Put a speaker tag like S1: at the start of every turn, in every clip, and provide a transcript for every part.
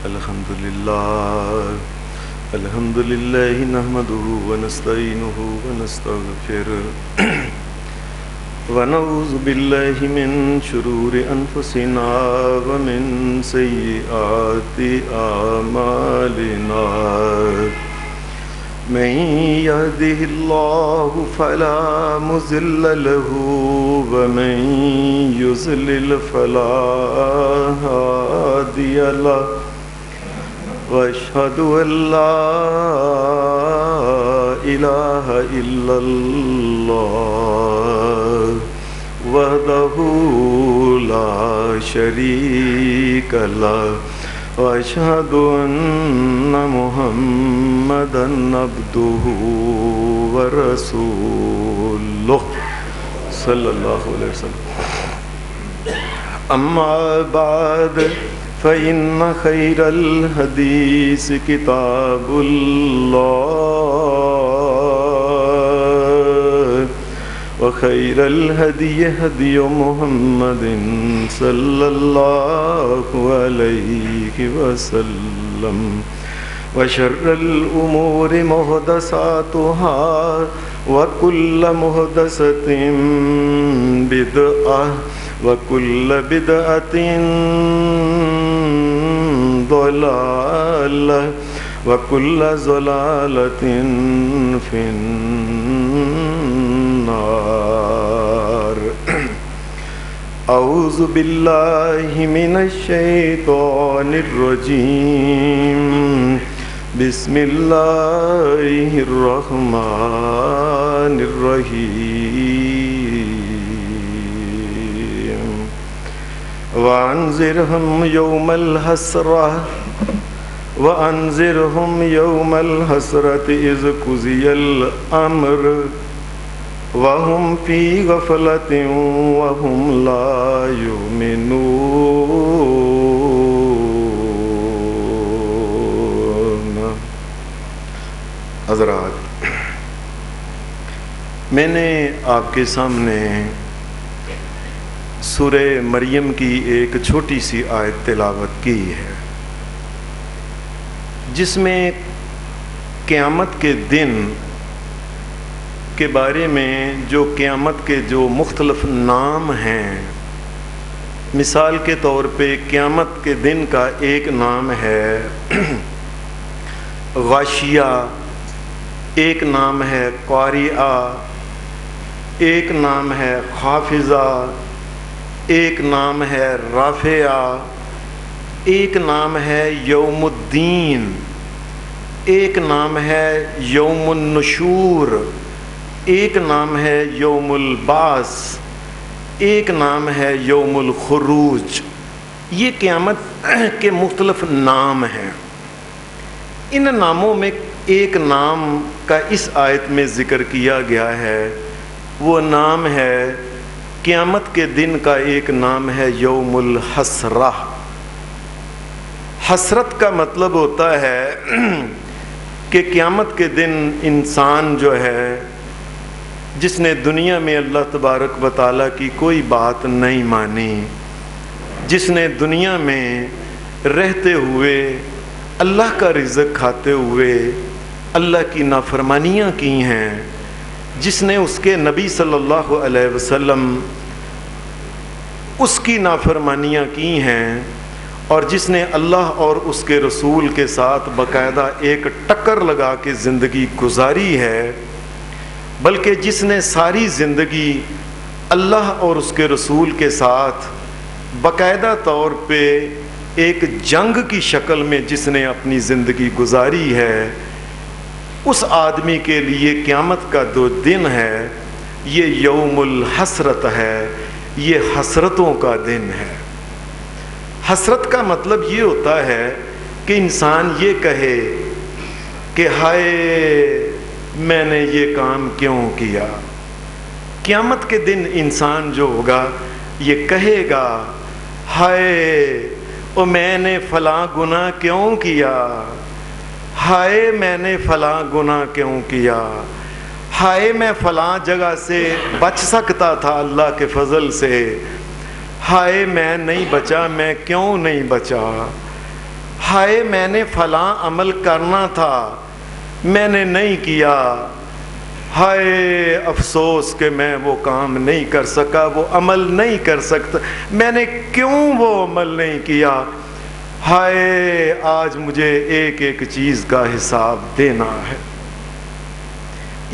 S1: الحمد لله نحمده ونستعينه ونستغفره ونعوذ بالله من شرور أنفسنا ومن سيئات أعمالنا من يهده الله فلا مضل له ومن يضلل فلا هادي له وأشهد أن لا إله إلا الله وحده لا شريك له وأشهد أن محمدًا عبده ورسوله صلى الله عليه وسلم. أما بعد فإن خير الحديث كتاب الله وخير الهدي هدي محمد صلى الله عليه وسلم وشر الأمور محدثاتها وكل محدثة بدعة وكل بدعة ضلالة وكل ضلالة في النار. أعوذ بالله من الشيطان الرجيم. بسم الله الرحمن الرحيم. وأنذرهم يوم الحسرة إذ قضي الأمر وهم في غفلة وهم لا يؤمنون. حضرات، میں نے آپ کے سامنے سورہ مریم کی ایک چھوٹی سی آیت تلاوت کی ہے، جس میں قیامت کے دن کے بارے میں جو قیامت کے جو مختلف نام ہیں، مثال کے طور پہ قیامت کے دن کا ایک نام ہے غاشیہ، ایک نام ہے قاریہ، ایک نام ہے خافضہ، ایک نام ہے رافعہ، ایک نام ہے یوم الدین، ایک نام ہے یوم النشور، ایک نام ہے یوم البعث، ایک نام ہے یوم الخروج. یہ قیامت کے مختلف نام ہیں. ان ناموں میں ایک نام کا اس آیت میں ذکر کیا گیا ہے، وہ نام ہے قیامت کے دن کا ایک نام ہے یوم الحسرہ. حسرت کا مطلب ہوتا ہے کہ قیامت کے دن انسان جو ہے، جس نے دنیا میں اللہ تبارک و تعالیٰ کی کوئی بات نہیں مانی، جس نے دنیا میں رہتے ہوئے اللہ کا رزق کھاتے ہوئے اللہ کی نافرمانیاں کی ہیں، جس نے اس کے نبی صلی اللہ علیہ وسلم اس کی نافرمانیاں کی ہیں، اور جس نے اللہ اور اس کے رسول کے ساتھ باقاعدہ ایک ٹکر لگا کے زندگی گزاری ہے، بلکہ جس نے ساری زندگی اللہ اور اس کے رسول کے ساتھ باقاعدہ طور پہ ایک جنگ کی شکل میں جس نے اپنی زندگی گزاری ہے، اس آدمی کے لیے قیامت کا جو دن ہے یہ یوم الحسرت ہے، یہ حسرتوں کا دن ہے. حسرت کا مطلب یہ ہوتا ہے کہ انسان یہ کہے کہ ہائے میں نے یہ کام کیوں کیا. قیامت کے دن انسان جو ہوگا یہ کہے گا ہائے او میں نے فلاں گناہ کیوں کیا، ہائے میں نے فلاں گناہ کیوں کیا، ہائے میں فلاں جگہ سے بچ سکتا تھا اللہ کے فضل سے، ہائے میں نہیں بچا، میں کیوں نہیں بچا، ہائے میں نے فلاں عمل کرنا تھا میں نے نہیں کیا، ہائے افسوس کہ میں وہ کام نہیں کر سکا، وہ عمل نہیں کر سکتا، میں نے کیوں وہ عمل نہیں کیا، ہائے آج مجھے ایک ایک چیز کا حساب دینا ہے۔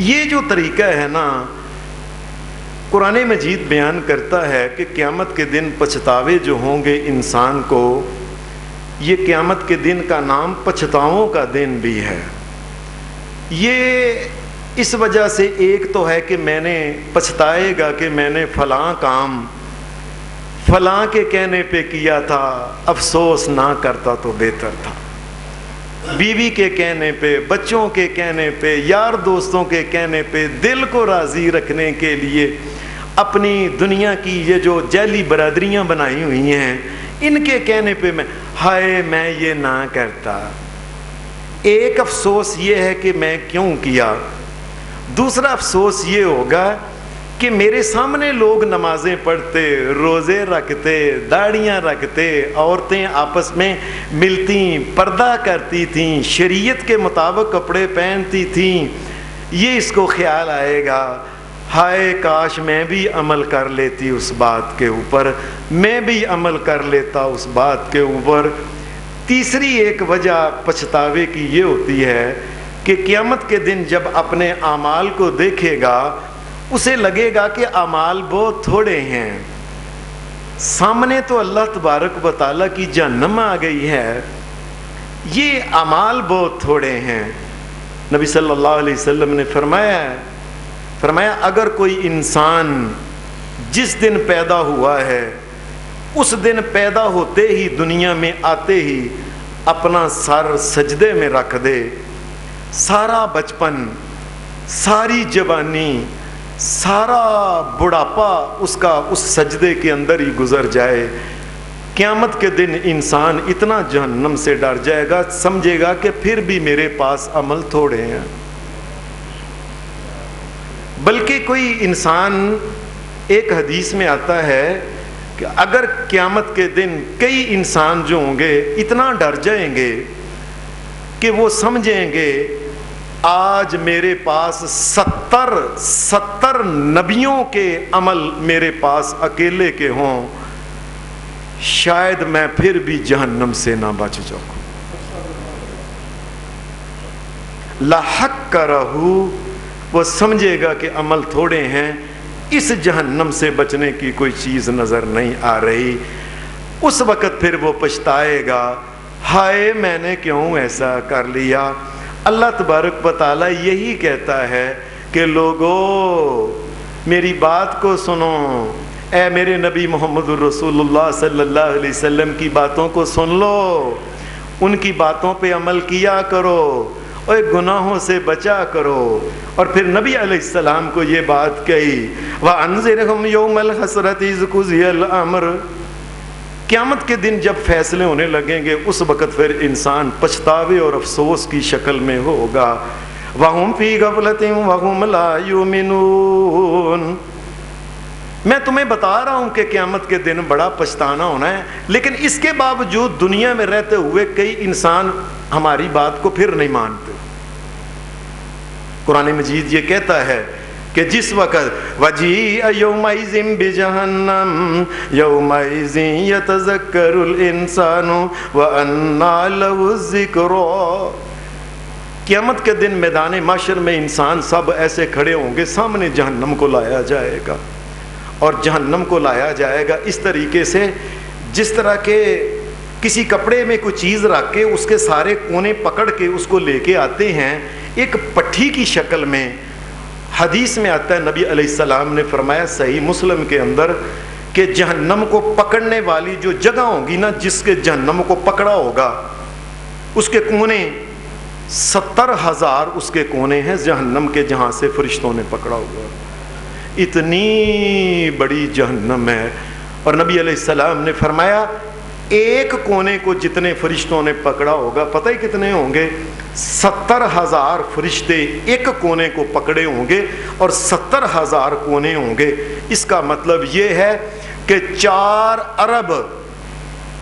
S1: یہ جو طریقہ ہے نا، قرآن مجید بیان کرتا ہے کہ قیامت کے دن پچھتاوے جو ہوں گے انسان کو، یہ قیامت کے دن کا نام پچھتاؤں کا دن بھی ہے۔ یہ اس وجہ سے ایک تو ہے کہ میں نے پچھتائے گا کہ میں نے فلاں کام فلاں کے کہنے پہ کیا تھا، افسوس نہ کرتا تو بہتر تھا۔ بیوی کے کہنے پہ، بچوں کے کہنے پہ، یار دوستوں کے کہنے پہ، دل کو راضی رکھنے کے لیے اپنی دنیا کی یہ جو جعلی برادریاں بنائی ہوئی ہیں، ان کے کہنے پہ ہائے میں یہ نہ کرتا۔ ایک افسوس یہ ہے کہ میں کیوں کیا، دوسرا افسوس یہ ہوگا کہ میرے سامنے لوگ نمازیں پڑھتے، روزے رکھتے، داڑیاں رکھتے، عورتیں آپس میں ملتی، پردہ کرتی تھیں، شریعت کے مطابق کپڑے پہنتی تھیں، یہ اس کو خیال آئے گا ہائے کاش میں بھی عمل کر لیتی اس بات کے اوپر، میں بھی عمل کر لیتا اس بات کے اوپر۔ تیسری ایک وجہ پچھتاوے کی یہ ہوتی ہے کہ قیامت کے دن جب اپنے اعمال کو دیکھے گا، اسے لگے گا کہ اعمال بہت تھوڑے ہیں، سامنے تو اللہ تبارک و تعالیٰ کی جہنم آ گئی ہے، یہ اعمال بہت تھوڑے ہیں۔ نبی صلی اللہ علیہ وسلم نے فرمایا اگر کوئی انسان جس دن پیدا ہوا ہے اس دن پیدا ہوتے ہی، دنیا میں آتے ہی اپنا سر سجدے میں رکھ دے، سارا بچپن، ساری جوانی، سارا بڑھاپا اس کا اس سجدے کے اندر ہی گزر جائے، قیامت کے دن انسان اتنا جہنم سے ڈر جائے گا، سمجھے گا کہ پھر بھی میرے پاس عمل تھوڑے ہیں۔ بلکہ کوئی انسان، ایک حدیث میں آتا ہے کہ اگر قیامت کے دن کئی انسان جو ہوں گے اتنا ڈر جائیں گے کہ وہ سمجھیں گے آج میرے پاس 70 نبیوں کے عمل میرے پاس اکیلے کے ہوں، شاید میں پھر بھی جہنم سے نہ بچ جاؤں۔ لَحَقَّرَهُ، وہ سمجھے گا کہ عمل تھوڑے ہیں، اس جہنم سے بچنے کی کوئی چیز نظر نہیں آ رہی۔ اس وقت پھر وہ پچھتائے گا ہائے میں نے کیوں ایسا کر لیا۔ اللہ تبارک و تعالیٰ یہی کہتا ہے کہ لوگو میری بات کو سنو، اے میرے نبی محمد الرسول اللہ صلی اللہ علیہ وسلم کی باتوں کو سن لو، ان کی باتوں پہ عمل کیا کرو اور گناہوں سے بچا کرو۔ اور پھر نبی علیہ السلام کو یہ بات کہی وَأَنذِرْهُمْ يَوْمَ الْحَسْرَةِ إِذْ قُضِيَ الْأَمْرُ، قیامت کے دن جب فیصلے ہونے لگیں گے اس وقت پھر انسان پچھتاوے اور افسوس کی شکل میں ہوگا۔ وَهُمْ فِي غَفْلَةٍ وَهُمْ لَا يُؤْمِنُونَ، میں تمہیں بتا رہا ہوں کہ قیامت کے دن بڑا پچھتانا ہونا ہے، لیکن اس کے باوجود دنیا میں رہتے ہوئے کئی انسان ہماری بات کو پھر نہیں مانتے۔ قرآن مجید یہ کہتا ہے کہ جس وقت وَجِيءَ يَوْمَئِذٍ بِجَهَنَّمَ يَوْمَئِذٍ يَتَذَكَّرُ الْإِنسَانُ وَأَنَّىٰ لَهُ الذِّكْرَىٰ، قیامت کے دن میدان محشر میں انسان سب ایسے کھڑے ہوں گے، سامنے جہنم کو لایا جائے گا، اور جہنم کو لایا جائے گا اس طریقے سے جس طرح کہ کسی کپڑے میں کوئی چیز رکھ کے اس کے سارے کونے پکڑ کے اس کو لے کے آتے ہیں ایک پٹھی کی شکل میں۔ حدیث میں آتا ہے نبی علیہ السلام نے فرمایا صحیح مسلم کے اندر کہ جہنم کو پکڑنے والی جو جگہ ہوگی نا، جس کے جہنم کو پکڑا ہوگا اس کے کونے 70,000 اس کے کونے ہیں جہنم کے، جہاں سے فرشتوں نے پکڑا ہوگا۔ اتنی بڑی جہنم ہے، اور نبی علیہ السلام نے فرمایا ایک کونے کو جتنے فرشتوں نے پکڑا ہوگا پتہ ہی کتنے ہوں گے؟ 70,000 فرشتے ایک کونے کو پکڑے ہوں گے اور 70,000 کونے ہوں گے۔ اس کا مطلب یہ ہے کہ 4 ارب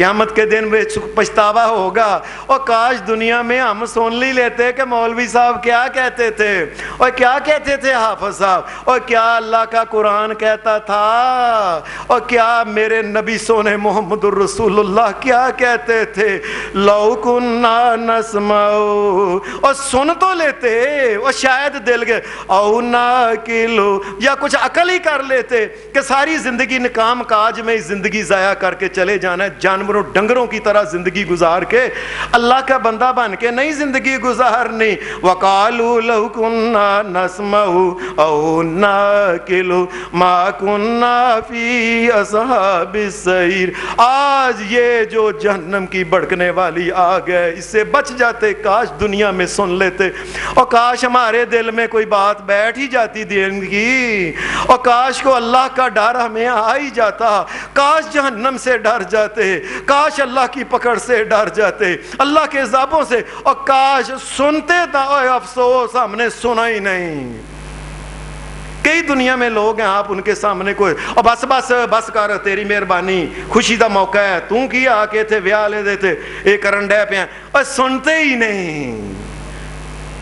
S1: قیامت کے دن میں پچھتاوا ہوگا، اور کاش دنیا میں ہم سن لی لیتے کہ مولوی صاحب کیا کہتے تھے، اور کیا کہتے تھے حافظ صاحب، اور کیا اللہ کا قرآن کہتا تھا، اور کیا میرے نبی سونے محمد الرسول اللہ کیا کہتے تھے۔ لو کننا نسمع، اور سن تو لیتے، اور شاید دل گئے، او ناقلو، یا کچھ عقل ہی کر لیتے کہ ساری زندگی نکام کاج میں زندگی ضائع کر کے چلے جانا ہے، جانوروں ڈنگروں کی طرح زندگی گزار کے اللہ کا بندہ بن کے نہیں زندگی گزارنی۔ وَقَالُوا لَوْ كُنَّا نَسْمَعُ أَوْ نَعْقِلُ مَا كُنَّا فِي أَصْحَابِ السَّعِيرِ۔ آج یہ جو جہنم کی بھڑکنے والی آگ ہے، اس سے بچ جاتے، کاش دنیا میں سن لیتے، اور کاش ہمارے دل میں کوئی بات بیٹھ ہی جاتی دین کی، اور کاش کو اللہ کا ڈر ہمیں آ ہی جاتا، کاش جہنم سے ڈر جاتے، کاش اللہ کی پکڑ سے ڈر جاتے، اللہ کے عذابوں سے، اور کاش سنتے تھا، اور افسوس ہم نے سنا ہی نہیں۔ کئی دنیا میں لوگ ہیں، آپ ان کے سامنے کوئی، اور بس بس بس کر، تیری مہربانی، خوشی دا موقع ہے، تو کی آ کے تھے ویاہ لے دیتے، ایک کرن ڈے پہ ہیں، اور سنتے ہی نہیں۔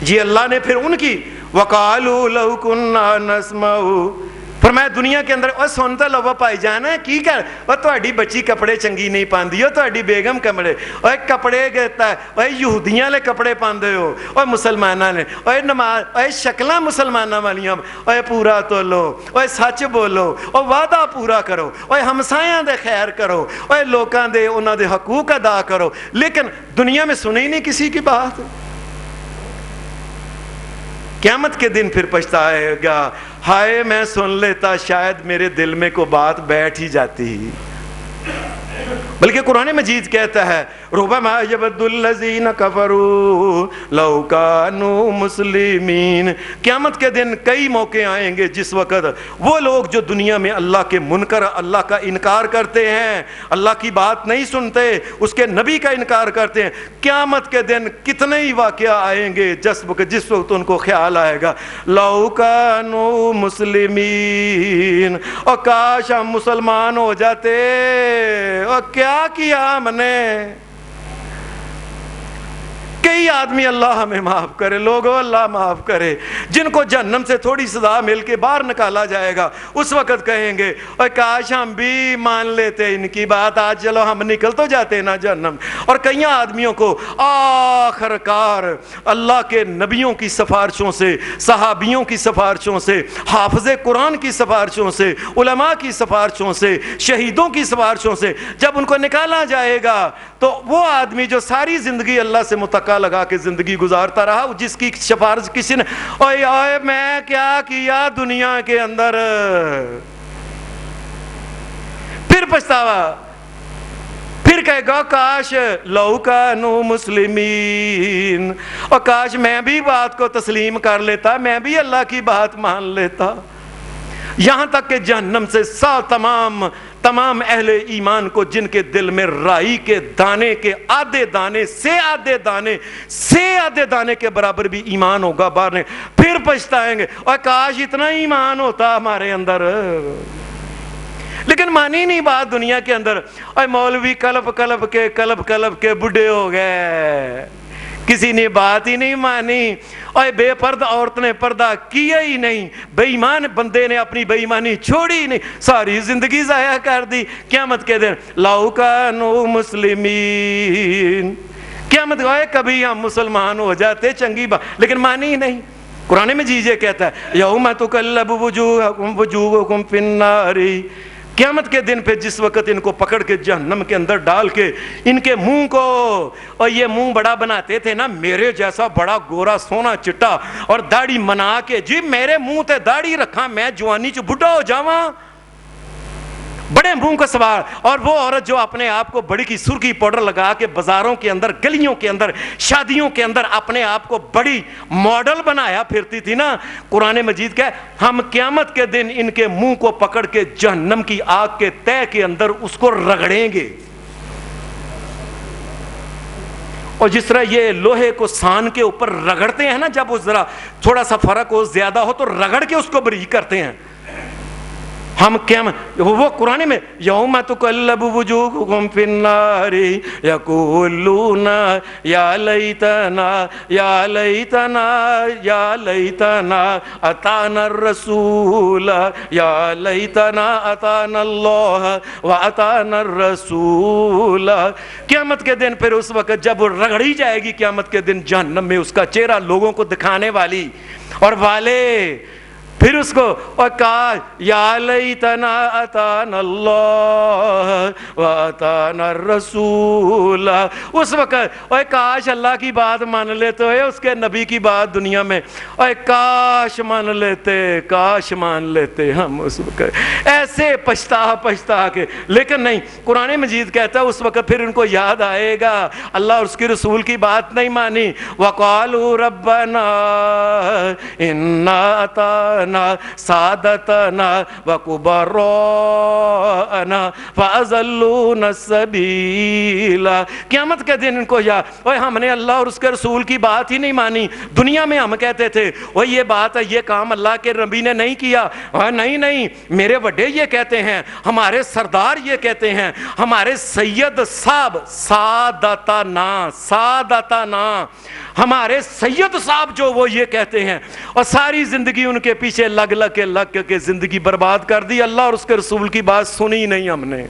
S1: جی اللہ نے پھر ان کی وَقَالُوا لَوْ كُنَّا نَسْمَعُ، فرمایا دنیا کے اندر، اور سنتا لو پائی جانا کی کر، اور تہاڈی بچی کپڑے چنگی نہیں پاندی ہو، تہاڈی بیگم کپڑے، اور کپڑے کہتا ہے، اور یہودیاں لے کپڑے پاندے ہو، اور مسلماناں نے، اور نماز، اور شکلاں مسلماناں والیاں، اور پورا تو لو، اور سچ بولو، اور وعدہ پورا کرو، اور ہمسایاں دے خیر کرو، اور لوکاں دے انہاں دے حقوق ادا کرو، لیکن دنیا میں سنی نہیں کسی کی بات۔ قیامت کے دن پھر پچھتائے گا، ہائے میں سن لیتا، شاید میرے دل میں کوئی بات بیٹھ ہی جاتی۔ بلکہ قرآن مجید کہتا ہے ربما یود الذین کفروا لو کانوا مسلمین، قیامت کے دن کئی موقع آئیں گے جس وقت وہ لوگ جو دنیا میں اللہ کے منکر، اللہ کا انکار کرتے ہیں، اللہ کی بات نہیں سنتے، اس کے نبی کا انکار کرتے ہیں، قیامت کے دن کتنے ہی واقعہ آئیں گے جس وقت ان کو خیال آئے گا لو کانوا مسلمین، اور کاش ہم مسلمان ہو جاتے، اور کیا ہم نے۔ کئی آدمی، اللہ ہمیں معاف کرے، لوگوں اللہ معاف کرے، جن کو جہنم سے تھوڑی سزا مل کے باہر نکالا جائے گا، اس وقت کہیں گے اور کاش ہم بھی مان لیتے ان کی بات، آج چلو ہم نکل تو جاتے نا جہنم۔ اور کئی آدمیوں کو آخر کار اللہ کے نبیوں کی سفارشوں سے، صحابیوں کی سفارشوں سے، حافظ قرآن کی سفارشوں سے، علماء کی سفارشوں سے، شہیدوں کی سفارشوں سے جب ان کو نکالا جائے گا، تو وہ آدمی جو ساری زندگی اللہ سے متقع لگا کے زندگی گزارتا رہا، جس کی سفارش کسی نے، اوے میں کیا کیا دنیا کے اندر، پھر پچھتاوا، پھر کہے گا کاش لو کانوا مسلمین، اور کاش میں بھی بات کو تسلیم کر لیتا، میں بھی اللہ کی بات مان لیتا۔ یہاں تک کہ جہنم سے تمام اہل ایمان کو، جن کے دل میں رائی کے دانے کے آدھے دانے کے برابر بھی ایمان ہوگا، باہر نے پھر پچھتائیں گے، اور کاش اتنا ایمان ہوتا ہمارے اندر، لیکن مانی نہیں بات دنیا کے اندر، اور مولوی کلب کے بڈھے ہو گئے، کسی نے بات ہی نہیں مانی، اور بے پردہ عورت نے پردہ کیا ہی نہیں، بے ایمان بندے نے اپنی بے ایمانی چھوڑی ہی نہیں، ساری زندگی ضائع کر دی۔ قیامت کے دن لو کانوا مسلمین، قیامت گوئے کبھی ہم مسلمان ہو جاتے، چنگی بات، لیکن مانی ہی نہیں۔ قرآن میں یہ کہتا ہے یوم تقلب وجوہکم فی النار، قیامت کے دن پہ جس وقت ان کو پکڑ کے جہنم کے اندر ڈال کے ان کے منہ کو، اور یہ منہ بڑا بناتے تھے نا، میرے جیسا بڑا گورا سونا چٹا، اور داڑھی منا کے، جی میرے منہ تے داڑھی رکھا میں جوانی چ بڈھا ہو جاواں، بڑے منہ کا سوار۔ اور وہ عورت جو اپنے آپ کو بڑی کی سرخی پاؤڈر لگا کے بازاروں کے اندر، گلیوں کے اندر، شادیوں کے اندر اپنے آپ کو بڑی ماڈل بنایا پھرتی تھی نا، قرآن مجید کا ہم قیامت کے دن ان کے منہ کو پکڑ کے جہنم کی آگ کے تہہ کے اندر اس کو رگڑیں گے، اور جس طرح یہ لوہے کو سان کے اوپر رگڑتے ہیں نا، جب وہ ذرا تھوڑا سا فرق ہو، زیادہ ہو تو رگڑ کے اس کو بریک کرتے ہیں، ہم کیا وہ قرآن میں یوم تقلب وجوہہم فی النار یقولون یا لیتنا یا لیتنا یا لیتنا اطعنا الرسول یا لیتنا اطعنا اللہ واطعنا الرسول. قیامت کے دن پھر اس وقت جب وہ رگڑی جائے گی قیامت کے دن جہنم میں، اس کا چہرہ لوگوں کو دکھانے والی اور والے، پھر اس کو اور کہا یا لیتنا اطعنا اللہ واطعنا الرسول. اس وقت اور کاش اللہ کی بات مان لیتے ہوئے اس کے نبی کی بات دنیا میں، اور کاش مان لیتے، کاش مان لیتے ہم اس وقت ایسے پچھتا کے. لیکن نہیں، قرآن مجید کہتا ہے اس وقت پھر ان کو یاد آئے گا اللہ اور اس کے رسول کی بات نہیں مانی. وقالوا ربنا انا اطعنا سادتنا وکبراءنا فاضلونا السبیل. قیامت کے دن ان کو یاد، ہم نے اللہ اور اس کے رسول کی بات ہی نہیں مانی. دنیا میں ہم کہتے تھے وہ یہ بات ہے، یہ کام اللہ کے نبی نے نہیں کیا. نہیں، میرے وڈے یہ کہتے ہیں، ہمارے سردار یہ کہتے ہیں، ہمارے سید صاحب سادتنا ہمارے سید صاحب جو وہ یہ کہتے ہیں. اور ساری زندگی ان کے پیچھے لگ کے زندگی برباد کر دی. اللہ اور اس کے رسول کی بات سنی نہیں ہم نے.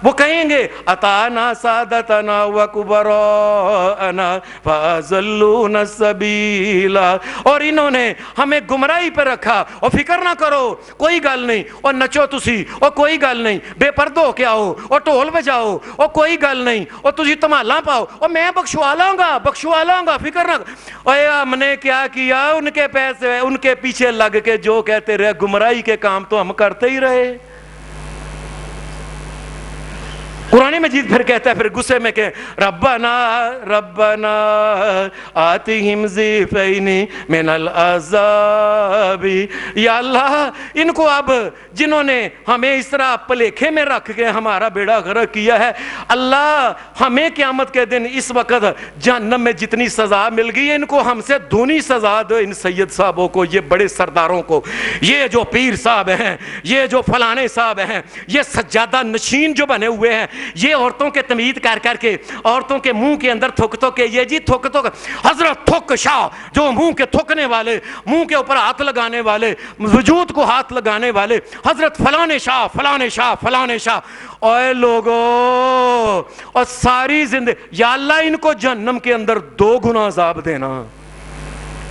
S1: وہ کہیں گے اطعنا سادتنا وکبراءنا فاضلونا السبیل. اور انہوں نے ہمیں گمراہی پہ رکھا. اور فکر نہ کرو، کوئی گل نہیں، اور نچو تسی، اور کوئی گل نہیں، بے پردہ ہو کے آؤ اور ٹول بجاؤ، اور کوئی گل نہیں، اور تسی تمالا پاؤ، اور میں بخشوا لاں گا، فکر نہ. اور ہم نے کیا کیا؟ ان کے پیسے ان کے پیچھے لگ کے جو کہتے رہے گمراہی کے کام تو ہم کرتے ہی رہے. قرآن مجید پھر کہتا ہے، پھر غصے میں کہ ربنا آتہم ضعفین من العذاب. یا اللہ ان کو اب جنہوں نے ہمیں اس طرح پلیکھے میں رکھ کے ہمارا بیڑا غرق کیا ہے، اللہ ہمیں قیامت کے دن اس وقت جہنم میں جتنی سزا مل گئی ہے ان کو ہم سے دونی سزا دو. ان سید صاحبوں کو، یہ بڑے سرداروں کو، یہ جو پیر صاحب ہیں، یہ جو فلانے صاحب ہیں، یہ سجادہ نشین جو بنے ہوئے ہیں، یہ عورتوں کے تمید کر کے عورتوں کے منہ کے اندر تھک کے، یہ جی تھک حضرت تھک شاہ جو منہ کے تھکنے والے، منہ کے اوپر ہاتھ لگانے والے، وجود کو ہاتھ لگانے والے، حضرت فلانے شاہ. اے لوگوں، اور ساری زندگی یا اللہ ان کو جہنم کے اندر 2 گنا عذاب دینا.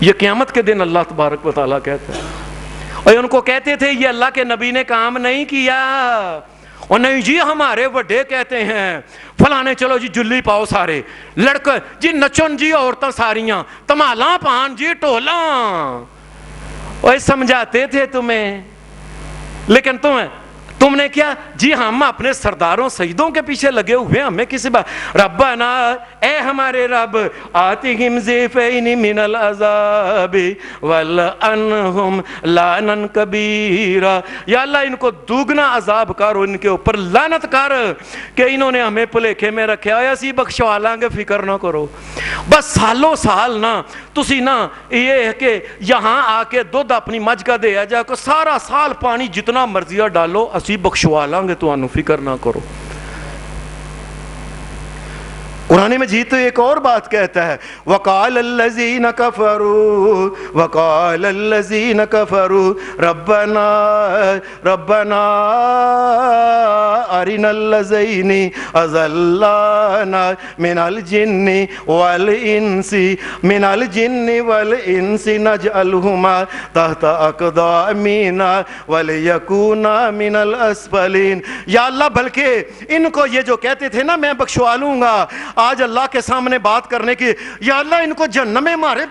S1: یہ قیامت کے دن اللہ تبارک و تعالیٰ کہتا ہے. اور ان کو کہتے تھے یہ اللہ کے نبی نے کام نہیں کیا. اور نہیں جی ہمارے وڈے کہتے ہیں فلانے، چلو جی جلی پاؤ سارے، لڑکے جی نچن جی، عورتیں ساریاں تمالاں پان جی ٹولاں. اور سمجھاتے تھے تمہیں، لیکن تم نے کیا جی؟ ہم اپنے سرداروں سیدوں کے پیچھے لگے ہوئے، ہمیں کسی بات. ربنا، اے ہمارے رب، آتہم ضعفین من العذاب والعنہم لعنا کبیرا. یا اللہ ان کو دوگنا عذاب کر، ان کے اوپر لعنت کر کہ انہوں نے ہمیں پلیکھے میں رکھا ہے. اسی بخشوا لیں گے، فکر نہ کرو. بس سالوں سال نہ تسی نہ یہ ہے کہ یہاں آ کے دودھ اپنی مجھ کا دے جا کو سارا سال پانی جتنا مرضی ڈالو اسی بخشوا لیں گے، تو انہوں فکر نہ کرو. قرآن مجید تو ایک اور بات کہتا ہے، وقال الذین کفروا ربنا ارنا الذین اضلانا من الجن والانس نجعلہما تحت اقدامنا ولیکونا من الاسفلین. یا اللہ بلکہ ان کو یہ جو کہتے تھے نا میں بخشوا لوں گا، آج اللہ کے سامنے بات کرنے کی، یا اللہ ان کو جہنم میں مارے،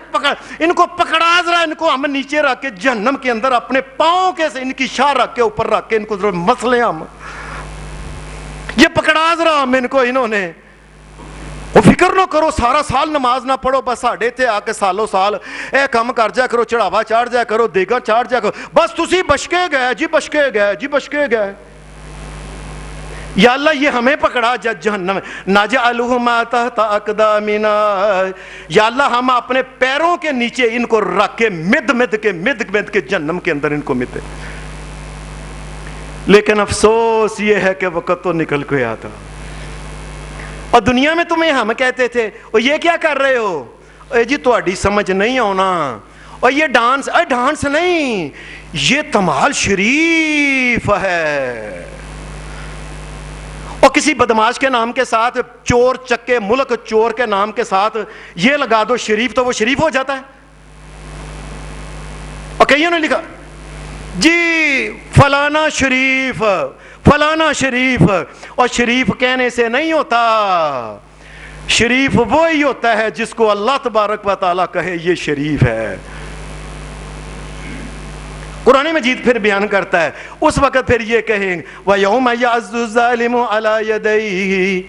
S1: ان کو پکڑا ذرا، ان کو ہم نیچے رکھ کے جہنم کے اندر اپنے پاؤں کے سے ان کی شاہ رکھ کے اوپر رکھ کے ان کو ذرا مسلے ہم، یہ پکڑا ذرا ہم ان کو. انہوں نے وہ فکر نہ کرو، سارا سال نماز نہ پڑھو، بس ساڑھے تھے آ کے سالوں سال اے کم کر جا کرو، چڑھاوا چاڑھ جا کرو، دیگا چاڑھ جا کرو، بس تسی بچ کے گئے جی، بچ کے گئے. یا اللہ یہ ہمیں پکڑا جہنم نجعلہما تحت اقدامنا، یا اللہ ہم اپنے پیروں کے نیچے ان کو رکھ کے مد کے جہنم کے اندر ان کو مدے۔ لیکن افسوس یہ ہے کہ وقت تو نکل گیا تھا، اور دنیا میں تمہیں ہم کہتے تھے اور یہ کیا کر رہے ہو، اے جی تہاڈی سمجھ نہیں آنا، اور یہ ڈانس نہیں، یہ تمال شریف ہے۔ اور کسی بدماش کے نام کے ساتھ، چور چکے ملک چور کے نام کے ساتھ یہ لگا دو شریف، تو وہ شریف ہو جاتا ہے۔ اور کئیوں نے لکھا جی فلانا شریف فلانا شریف، اور شریف کہنے سے نہیں ہوتا، شریف وہی ہوتا ہے جس کو اللہ تبارک و تعالیٰ کہے یہ شریف ہے۔ قرآن مجید پھر بیان کرتا ہے، اس وقت پھر یہ کہیں وَيَوْمَ يَعَزُّ الظَّالِمُ عَلَى يَدَيْهِ،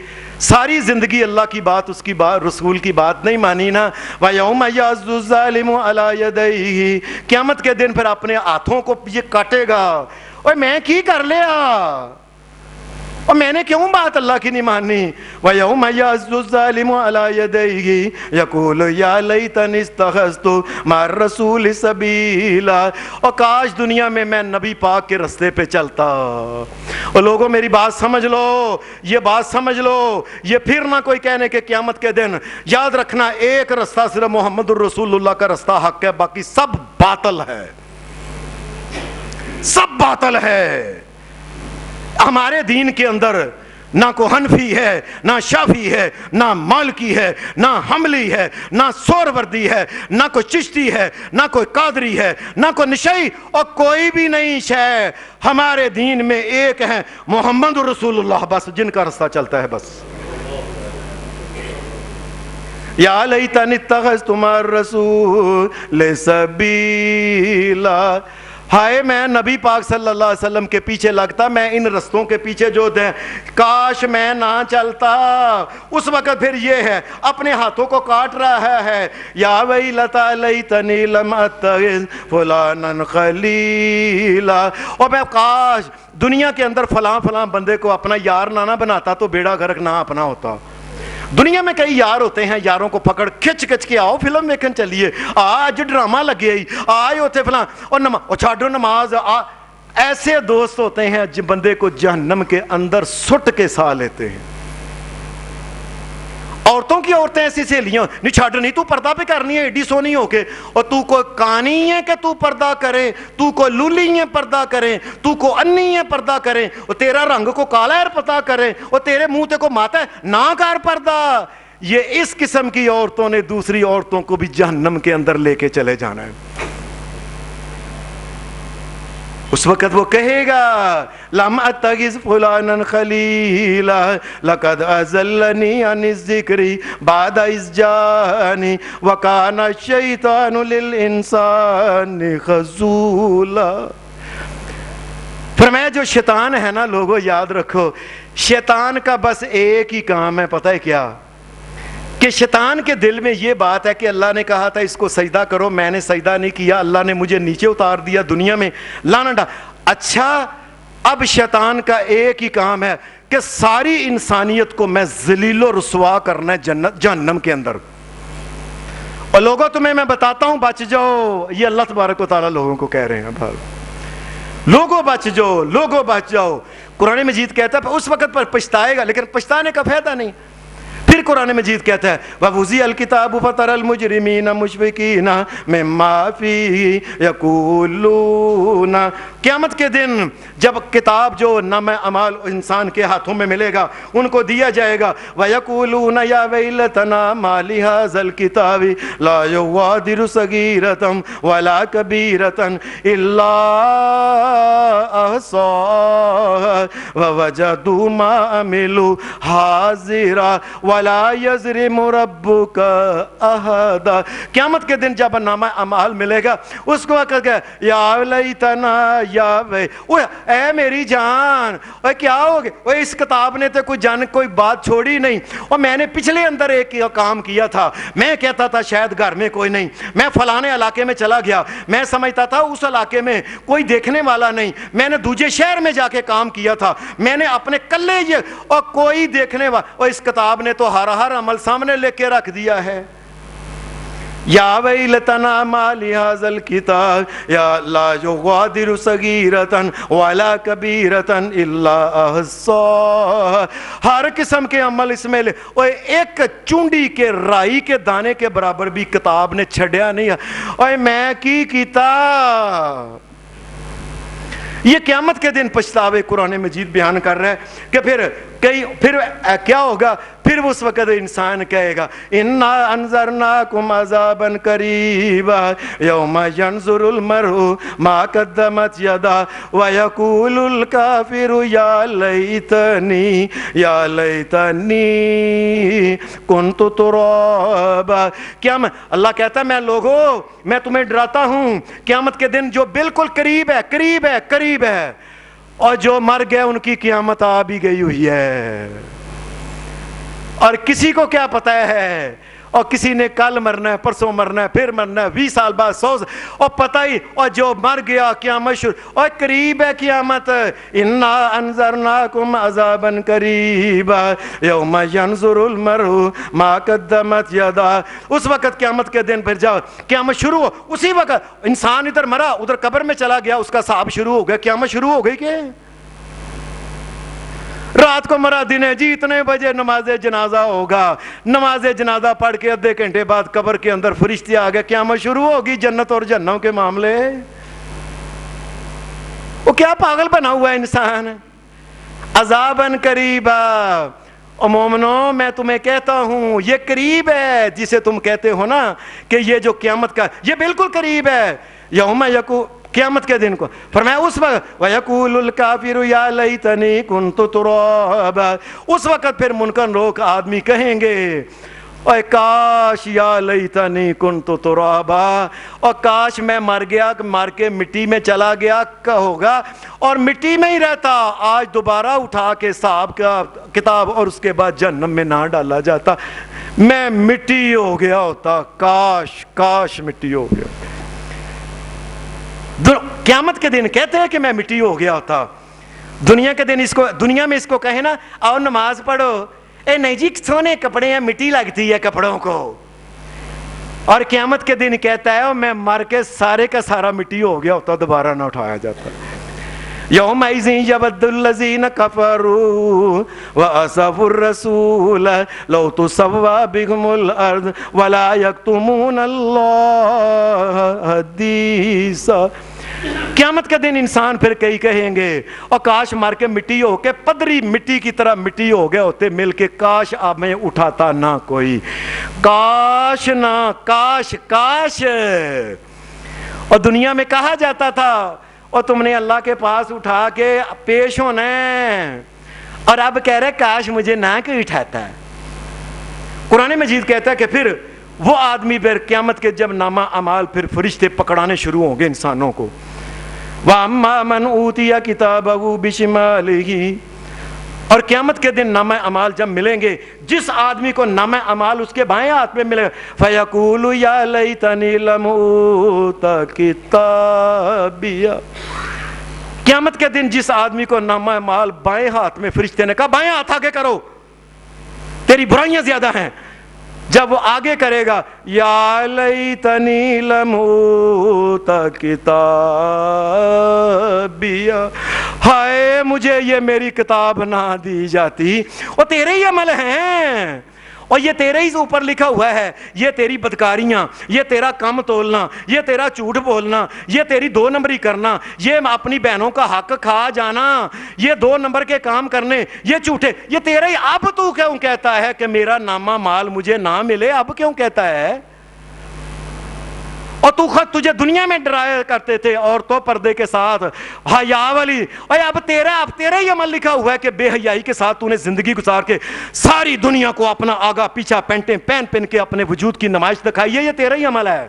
S1: ساری زندگی اللہ کی بات، اس کی بات، رسول کی بات نہیں مانی نا۔ وَيَوْمَ يَعَزُّ الظَّالِمُ عَلَى يَدَيْهِ، قیامت کے دن پھر اپنے ہاتھوں کو یہ کاٹے گا، اور میں کی کر لیا، اور میں نے کیوں بات اللہ کی نہیں مانی۔ وَيَوْمَ يَعَزُّ الظَّالِمُ عَلَى يَدَيْهِ يَقُولُ يَا لَيْتَنِي اتَّخَذْتُ مَعَ الرَّسُولِ سَبِيلًا، اور کاش دنیا میں میں نبی پاک کے رستے پہ چلتا۔ اور لوگوں میری بات سمجھ لو، یہ بات سمجھ لو، یہ پھر نہ کوئی کہنے کہ قیامت کے دن یاد رکھنا ایک رستہ صرف محمد الرسول اللہ کا رستہ حق ہے، باقی سب باطل ہے، سب باطل ہے۔ ہمارے دین کے اندر نہ کوئی حنفی ہے، نہ شافعی ہے، نہ مالکی ہے، نہ حنبلی ہے، نہ سہروردی ہے، نہ کوئی چشتی ہے، نہ کوئی قادری ہے، نہ کوئی نشئی، اور کوئی بھی نہیں شے۔ ہمارے دین میں ایک ہے محمد رسول اللہ، بس جن کا رستہ چلتا ہے بس۔ یا لیتنی اتخذت مع الرسول سبیلا، ہائے میں نبی پاک صلی اللہ علیہ وسلم کے پیچھے لگتا، میں ان رستوں کے پیچھے جو دیں کاش میں نہ چلتا۔ اس وقت پھر یہ ہے اپنے ہاتھوں کو کاٹ رہا ہے، یا ویلتا لیتنی لم اتخذ فلانا خلیلا، اور میں کاش دنیا کے اندر فلاں بندے کو اپنا یار نہ بناتا تو بیڑا غرق نہ اپنا ہوتا۔ دنیا میں کئی یار ہوتے ہیں، یاروں کو پکڑ کھچ کے آؤ فلم دیکھن چلیے، آج ڈرامہ لگے ہی آئے ہوتے فلاں، اور چھاڑو نماز، ایسے دوست ہوتے ہیں جن بندے کو جہنم کے اندر سٹ کے سا لیتے ہیں۔ عورتوں کی عورتیں ایسی سہیلیاں، نہیں چھاڑ نہیں تو پردہ پہ کرنی ہے ایڈی سونی ہو کے، اور تو کوئی کانی ہے کہ تو پردہ کرے، تو کوئی لولی ہے پردہ کرے، تو کو انی ہے پردہ کرے، اور تیرا رنگ کو کالا ہے پتہ کرے، اور تیرے منہ تے کو ماتا ہے نہ کر پردہ۔ یہ اس قسم کی عورتوں نے دوسری عورتوں کو بھی جہنم کے اندر لے کے چلے جانا ہے۔ اس وقت وہ کہے گا لم اتخذ فلانا خلیلا لقد اضلنی عن الذکر بعد اذ جاءنی وکان الشیطان للانسان خذولا۔ فرمایا جو شیطان ہے نا لوگوں یاد رکھو، شیطان کا بس ایک ہی کام ہے، پتہ ہے کیا؟ کہ شیطان کے دل میں یہ بات ہے کہ اللہ نے کہا تھا اس کو سجدہ کرو، میں نے سجدہ نہیں کیا، اللہ نے مجھے نیچے اتار دیا دنیا میں، لانا ڈا۔ اچھا اب شیطان کا ایک ہی کام ہے کہ ساری انسانیت کو میں ذلیل و رسوا کرنا ہے جہنم کے اندر۔ اور لوگوں تمہیں میں بتاتا ہوں بچ جاؤ، یہ اللہ تبارک و تعالیٰ لوگوں کو کہہ رہے ہیں بھائی لوگوں بچ جاؤ، لوگوں بچ جاؤ۔ قرآن مجید کہتا ہے اس وقت پر پچھتائے گا، لیکن پچھتانے کا فائدہ نہیں۔ پھر قرآن مجید کہتا ہے وَوُزِعَ الْكِتَابُ فَتَرَى الْمُجْرِمِينَ مُشْفِقِينَ مِمَّا فِيهِ يَقُولُونَ، قیامت کے دن جب کتاب جو نام اعمال انسان کے ہاتھوں میں ملے گا ان کو دیا جائے گا، وَيَقُولُونَ يَا وَيْلَتَنَا مَا لِهَذَا الْكِتَابِ لَا يُغَادِرُ صَغِيرَةً وَلَا كَبِيرَةً إِلَّا أَحْصَاهَا وَوَجَدُوا مَا عَمِلُوا حَاضِرًا وَلَا ولا یظلم ربک احدا. قیامت کے دن جب نامہ اعمال ملے گا اس کو کہا کہ یا لیتنا یا اے میری جان، اور کیا ہو گیا، اور اس کتاب نے تو کوئی بات چھوڑی نہیں. اور میں نے پچھلے اندر ایک کام کیا تھا، میں کہتا تھا شاید گھر میں کوئی نہیں، میں فلانے علاقے میں چلا گیا، میں سمجھتا تھا اس علاقے میں کوئی دیکھنے والا نہیں، میں نے دوسرے شہر میں جا کے کام کیا تھا، میں نے اپنے کلے اور کوئی دیکھنے والا، اور اس کتاب نے تو ہر عمل سامنے لے کے رکھ دیا ہے. یا ویلتنا ما لہذا الکتاب یا لا یغادر صغیرۃ ولا کبیرۃ الا احصاها. ہر قسم کے عمل اس میں اور ایک چونڈی کے رائی کے دانے کے برابر بھی کتاب نے چھڑیا نہیں. اور میں کی کیتا. یہ قیامت کے دن پچھتاوے قرآن مجید بیان کر رہا ہے کہ پھر کیا ہوگا. پھر اس وقت انسان کہے گا انا انذرناکم عذابا قریبا یوم ینظر المرء ما قدمت یدا ویقول الکافر یا لیتنی کنت ترابا. اللہ کہتا ہے میں لوگوں میں تمہیں ڈراتا ہوں قیامت کے دن جو بالکل قریب ہے اور جو مر گئے ان کی قیامت آ بھی گئی ہوئی ہے اور کسی کو کیا پتہ ہے. اور کسی نے کل مرنا ہے، پرسوں مرنا ہے، پھر مرنا ہے، 20 سال بعد 100 اور پتہ ہی. اور جو مر گیا قیامت شروع اور قریب ہے قیامت. انا انذرناکم عذابا قریبا یوم ینظر المرء ما قدمت یدا. اس وقت قیامت کے دن پھر جاؤ قیامت شروع ہو. اسی وقت انسان ادھر مرا ادھر قبر میں چلا گیا، اس کا حساب شروع ہو گیا، قیامت شروع ہو گئی. کہ رات کو مرا دن ہے جی اتنے بجے نماز جنازہ ہوگا، نماز جنازہ پڑھ کے آدھے گھنٹے بعد قبر کے اندر فرشتے آ گئے، قیامت شروع ہوگی. جنت اور جہنم کے معاملے وہ کیا پاگل بنا ہوا ہے انسان. عذابا قریبا. اور مومنو میں تمہیں کہتا ہوں یہ قریب ہے جسے تم کہتے ہو نا کہ یہ جو قیامت کا یہ بالکل قریب ہے. یوم یکو قیامت کے دن کو فرمایا اس وقت وَيَقُولُ الْكَافِرُ يَا لَيْتَنِي كُنْتُ تُرَابًا. اس وقت پھر منکر لوگ آدمی کہیں گے اے کاش یا لیتنی کنت ترابا، اور کاش میں مر گیا، مر کے مٹی میں چلا گیا ہوگا اور مٹی میں ہی رہتا، آج دوبارہ اٹھا کے حساب کا کتاب اور اس کے بعد جہنم میں نہ ڈالا جاتا، میں مٹی ہو گیا ہوتا. کاش مٹی ہو گیا. قیامت کے دن کہتے ہیں کہ میں مٹی ہو گیا ہوتا. دنیا کے دن دنیا میں اس کو کہیں نا آؤ نماز پڑھو، اے نہیں جی سونے کپڑے ہیں مٹی لگتی ہے کپڑوں کو. اور قیامت کے دن کہتا ہے میں مر کے سارے کا سارا مٹی ہو گیا ہوتا، دوبارہ نہ اٹھایا جاتا. یومئذ یود الذین کفروا وعصوا الرسول لو تسوی بهم الارض ولا یکتمون اللہ حدیثا. قیامت کے دن انسان پھر کئی کہیں گے اور کاش مر کے مٹی ہو کے پدری مٹی کی طرح مٹی ہو گئے ہوتے مل کے، کاش آپ میں اٹھاتا نہ کوئی، کاش نہ کاش. اور دنیا میں کہا جاتا تھا اور تم نے اللہ کے پاس اٹھا کے پیش ہونا ہے، اور اب کہہ رہے کاش مجھے نہ کوئی اٹھاتا ہے. قرآن مجید کہتا ہے کہ پھر وہ آدمی پھر قیامت کے جب نامہ اعمال پھر فرشتے پکڑانے شروع ہوں گے انسانوں کو. وَأَمَّا مَنْ أُوتِيَ كِتَابَهُ بِشِمَالِهِ. اور قیامت کے دن نامہ اعمال جب ملیں گے، جس آدمی کو نامہ اعمال اس کے بائیں ہاتھ میں ملے گا فَيَقُولُ يَا لَيْتَنِي لَمْ أُوتَ كِتَابِيَهْ. قیامت کے دن جس آدمی کو نامہ اعمال بائیں ہاتھ میں فرشتے نے کہا بائیں ہاتھ آگے کرو تیری برائیاں زیادہ ہیں، جب وہ آگے کرے گا یا لیتنی لم اوت کتابیا، ہائے مجھے یہ میری کتاب نہ دی جاتی. اور تیرے ہی عمل ہیں اور یہ تیرے ہی اوپر لکھا ہوا ہے، یہ تیری بدکاریاں، یہ تیرا کم تولنا، یہ تیرا جھوٹ بولنا، یہ تیری 2 نمبری کرنا، یہ اپنی بہنوں کا حق کھا جانا، یہ 2 نمبر کے کام کرنے، یہ جھوٹے، یہ تیرا ہی. اب تو کیوں کہتا ہے کہ میرا نامہ مال مجھے نہ ملے؟ اب کیوں کہتا ہے؟
S2: اور تجھے دنیا میں ڈرایا کرتے تھے عورتوں پردے کے ساتھ حیا والی، اور اب تیرا ہی عمل لکھا ہوا ہے کہ بے حیائی کے ساتھ تو نے زندگی گزار کے ساری دنیا کو اپنا آگا پیچھا پینٹیں پہن کے اپنے وجود کی نمائش دکھائی ہے، یہ تیرا ہی عمل ہے۔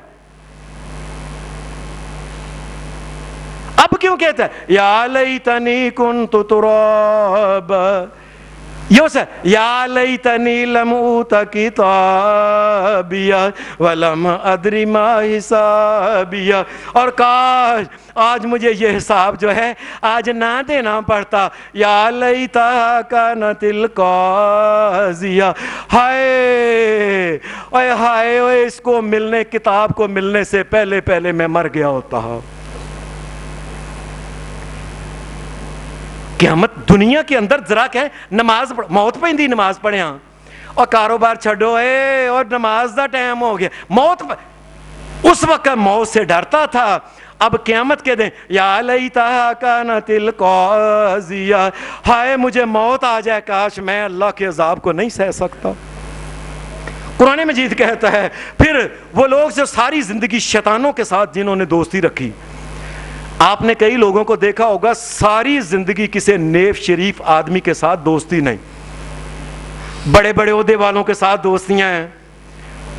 S2: اب کیوں کہتا ہے یا لیتنی کنت تراب، یا لیتنی لم اوت کتابیہ ولم ادری ما حسابیہ، اور کاش آج مجھے یہ حساب جو ہے آج نہ دینا پڑتا۔ یا لیتہا کانت القاضیہ، ہائے اوے ہائے اوے، اس کو ملنے، کتاب کو ملنے سے پہلے پہلے میں مر گیا ہوتا۔ قیامت دنیا کے اندر ذرا کہ نماز موت پہ اندی نماز پڑھے ہاں اور کاروبار چھڑو اور نماز دا ٹائم ہو گیا، موت اس وقت موت سے ڈرتا تھا، اب قیامت کے دن یا لیتہا کانت القاضیہ، ہائے مجھے موت آ جائے، کاش میں اللہ کے عذاب کو نہیں سہ سکتا۔ قرآن مجید کہتا ہے پھر وہ لوگ جو ساری زندگی شیطانوں کے ساتھ جنہوں نے دوستی رکھی، آپ نے کئی لوگوں کو دیکھا ہوگا ساری زندگی کسی نیک شریف آدمی کے ساتھ دوستی نہیں، بڑے بڑے عہدے والوں کے ساتھ دوستیاں ہیں،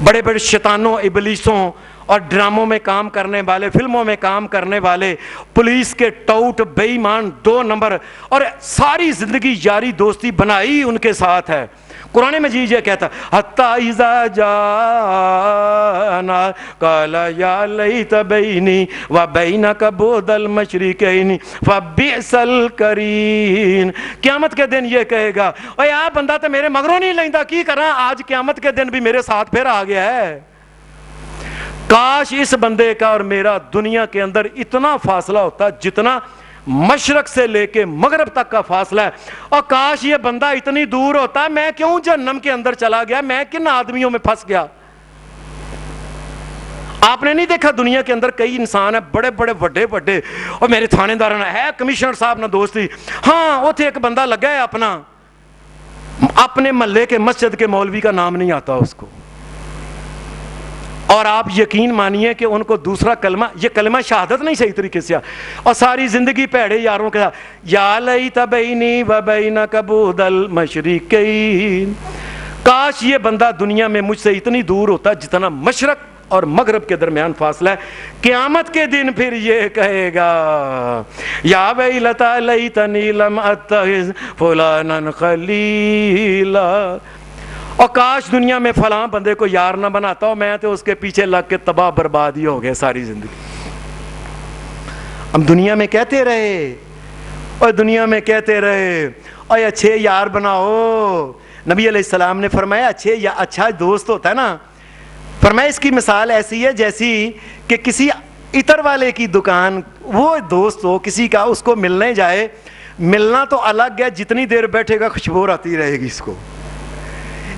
S2: بڑے بڑے شیطانوں، ابلیسوں اور ڈراموں میں کام کرنے والے، فلموں میں کام کرنے والے، پولیس کے ٹاؤٹ، بے ایمان، 2 نمبر، اور ساری زندگی یاری دوستی بنائی ان کے ساتھ ہے۔ قرآن مجید یہ کہتا حتی اذا جاءنا قال یا لیت بینی و بینک بعد المشرکین فبئس القرین، قیامت کے دن یہ کہے گا اے آ بندہ تو میرے مگروں نہیں لیندہ کی کرنا، آج قیامت کے دن بھی میرے ساتھ پھر آ گیا ہے۔ کاش اس بندے کا اور میرا دنیا کے اندر اتنا فاصلہ ہوتا جتنا مشرق سے لے کے مغرب تک کا فاصلہ ہے، اور کاش یہ بندہ اتنی دور ہوتا، میں کیوں جہنم کے اندر چلا گیا، میں کن آدمیوں میں پھنس گیا۔ آپ نے نہیں دیکھا دنیا کے اندر کئی انسان ہیں بڑے بڑے وڈے وڈے، اور میرے تھانے دار ہے کمشنر صاحب نہ دوستی، ہاں وہ تھے ایک بندہ لگا ہے اپنے محلے کے مسجد کے مولوی کا نام نہیں آتا اس کو، اور آپ یقین مانیے کہ ان کو دوسرا کلمہ، یہ کلمہ شہادت نہیں صحیح طریقے سے، اور ساری زندگی پیڑے یاروں کے ساتھ یا لیت بینی و بینک بعد المشرکین، کاش یہ بندہ دنیا میں مجھ سے اتنی دور ہوتا جتنا مشرق اور مغرب کے درمیان فاصلہ ہے۔ قیامت کے دن پھر یہ کہے گا یا ویلتا لیتنی لم اتخذ فلانا خلیلا، اور کاش دنیا میں فلاں بندے کو یار نہ بناتا ہوں، میں تو اس کے پیچھے لگ کے تباہ برباد ہی ہو گیا ساری زندگی۔ ہم دنیا میں کہتے رہے اور دنیا میں کہتے رہے اور اچھے یار بناؤ، نبی علیہ السلام نے فرمایا اچھا دوست ہوتا ہے نا، فرمایا اس کی مثال ایسی ہے جیسی کہ کسی عطر والے کی دکان، وہ دوست ہو کسی کا، اس کو ملنے جائے، ملنا تو الگ ہے، جتنی دیر بیٹھے گا خوشبو آتی رہے گی اس کو،